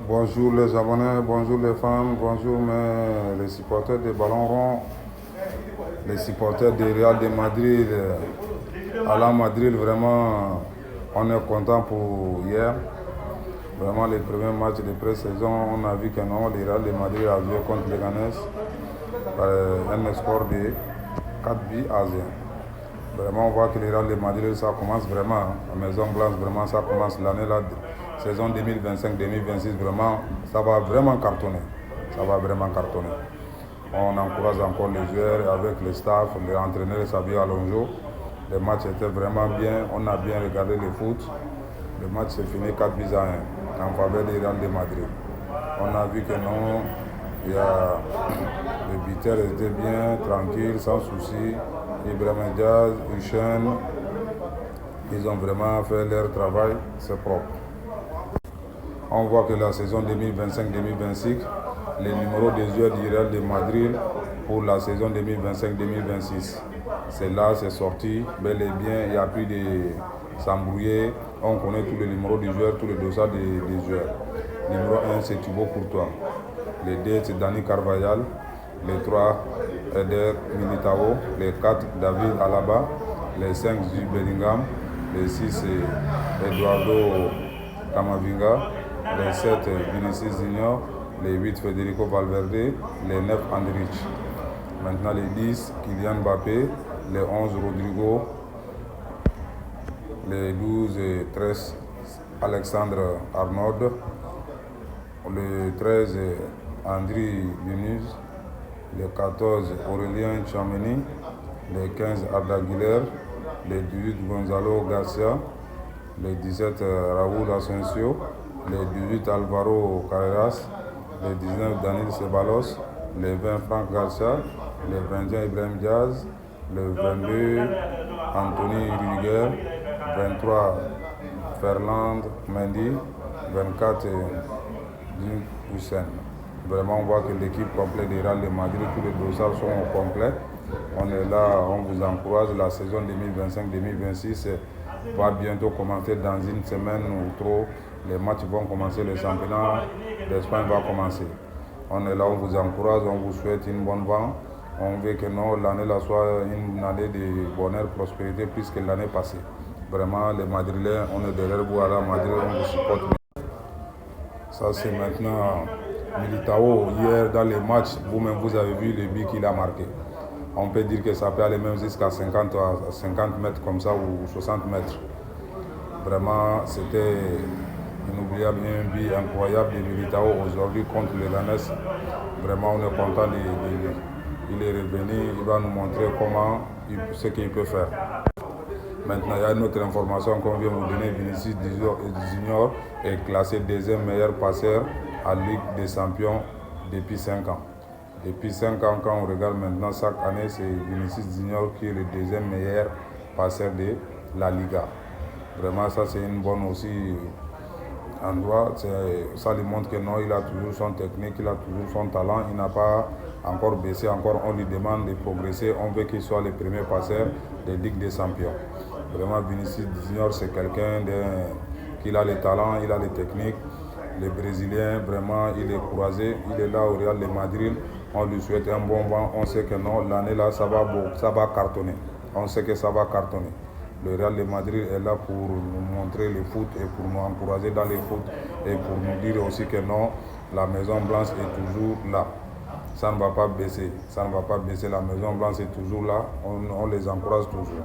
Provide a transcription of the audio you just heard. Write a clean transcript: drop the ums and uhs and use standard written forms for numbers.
Bonjour les abonnés, bonjour les fans, bonjour les supporters des ballons ronds, les supporters du Real de Madrid. À la Madrid, vraiment, on est content pour hier. Vraiment, les premiers matchs de pré-saison, on a vu que non, le Real de Madrid a joué contre les Ganes par un score de 4 buts à 0. Vraiment, on voit que le Real de Madrid, ça commence vraiment, la Maison Blanche, vraiment, ça commence l'année là, saison 2025-2026, vraiment, ça va vraiment cartonner. Ça va vraiment cartonner. On encourage encore les joueurs avec le staff, l'entraîneur Xabi Alonso. Le match était vraiment bien, on a bien regardé le foot. Le match s'est fini 4 buts à 1 en faveur du Real de Madrid. On a vu que non, le buteur était bien, tranquille, sans souci. Ibrahim Diaz, Hussein, ils ont vraiment fait leur travail, c'est propre. On voit que la saison 2025-2026, les numéros des joueurs du Real de Madrid pour la saison 2025-2026, c'est là, c'est sorti, bel et bien, il n'y a plus de s'embrouiller, on connaît tous les numéros des joueurs, tous les dossiers des joueurs. Numéro 1, c'est Thibaut Courtois. Le 2, c'est Dani Carvajal. Les 3, Eder Militao. Les 4, David Alaba. Les 5, Jude Bellingham. Les 6, c'est Eduardo Camavinga. Les 7, Vinicius Junior. Les 8, Federico Valverde. Les 9, Andrich. Maintenant les 10, Kylian Mbappé. Les 11, Rodrigo. Les 12 et 13, Alexandre Arnold. Le 13, Andri Lunuz. Le 14, Aurélien Tchouaméni. Le 15, Arda Güler. Le 18, Gonzalo Garcia. Le 17, Raúl Asensio. Le 18, Alvaro Carreras. Le 19, Daniel Ceballos. Le 20, Franck Garcia. Le 21, Ibrahim Diaz. Le 22, Anthony Rudiger. 23, Ferland Mendy. 24, Hussein. Vraiment, on voit que l'équipe complète du Real de Madrid, tous les dossards sont au complet. On est là, on vous encourage. La saison 2025-2026 va bientôt commencer dans une semaine ou trop. Les matchs vont commencer, le championnat d'Espagne va commencer. On est là, on vous encourage, on vous souhaite une bonne vente. On veut que l'année là soit une année de bonheur, prospérité, plus que l'année passée. Vraiment, les Madrilènes, on est derrière vous à la Madrid, on vous supporte. Ça, c'est maintenant Militao. Hier, dans les matchs, vous-même, vous avez vu le but qu'il a marqué. On peut dire que ça peut aller même jusqu'à 50 mètres comme ça ou 60 mètres. Vraiment, c'était inoubliable, un but incroyable de Militao aujourd'hui contre le Ganes. Vraiment, on est content il est revenu, il va nous montrer ce qu'il peut faire. Maintenant, il y a une autre information qu'on vient vous donner. Vinicius Junior est classé deuxième meilleur passeur à Ligue des Champions depuis 5 ans. Depuis 5 ans, quand on regarde maintenant, chaque année, c'est Vinicius Junior qui est le deuxième meilleur passeur de la Liga. Vraiment, ça c'est une bonne aussi endroit. Ça lui montre que non, il a toujours son technique, il a toujours son talent. Il n'a pas encore baissé, encore on lui demande de progresser. On veut qu'il soit le premier passeur de Ligue des Champions. Vraiment, Vinicius Junior, c'est quelqu'un qui a le talent, il a les techniques. Le Brésilien, vraiment, il est courageux. Il est là au Real de Madrid. On lui souhaite un bon vent. On sait que non, l'année là, ça va cartonner. On sait que ça va cartonner. Le Real de Madrid est là pour nous montrer le foot et pour nous encourager dans le foot et pour nous dire aussi que non, la Maison Blanche est toujours là. Ça ne va pas baisser. Ça ne va pas baisser. La Maison Blanche est toujours là. On les encourage toujours.